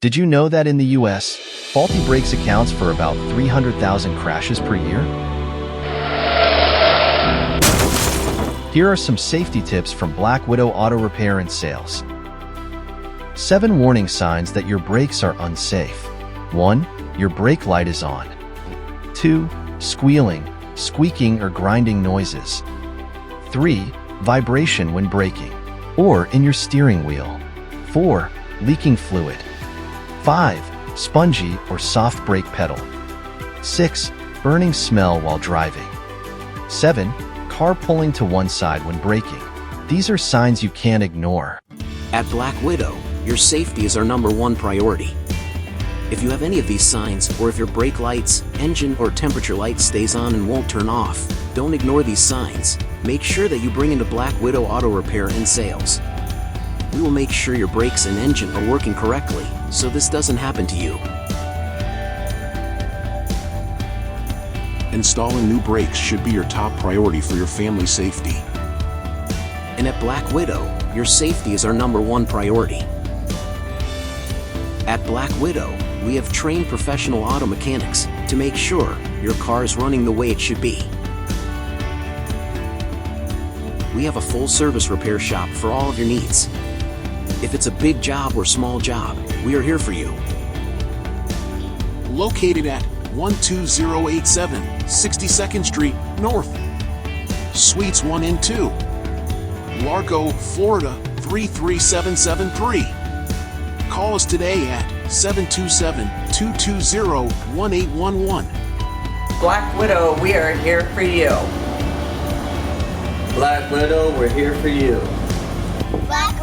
Did you know that in the US, faulty brakes accounts for about 300,000 crashes per year? Here are some safety tips from BlackWidow Auto Repair and Sales. 7 warning signs that your brakes are unsafe. 1. Your brake light is on. 2. Squealing, squeaking or grinding noises. 3. Vibration when braking, or in your steering wheel. 4. Leaking fluid. 5. Spongy or soft brake pedal. 6. Burning smell while driving. 7. Car pulling to one side when braking. These are signs you can't ignore. At BlackWidow, your safety is our #1 priority. If you have any of these signs, or if your brake lights, engine or temperature light stays on and won't turn off, don't ignore these signs. Make sure that you bring into BlackWidow Auto Repair and Sales. We will make sure your brakes and engine are working correctly, so this doesn't happen to you. Installing new brakes should be your top priority for your family's safety. And at BlackWidow, your safety is our #1 priority. At BlackWidow, we have trained professional auto mechanics to make sure your car is running the way it should be. We have a full-service repair shop for all of your needs. If it's a big job or small job, we are here for you. Located at 12087 62nd Street North, Suites 1 and 2, Largo, Florida 33773. Call us today at 727-220-1811. BlackWidow, we are here for you. BlackWidow, we're here for you. Black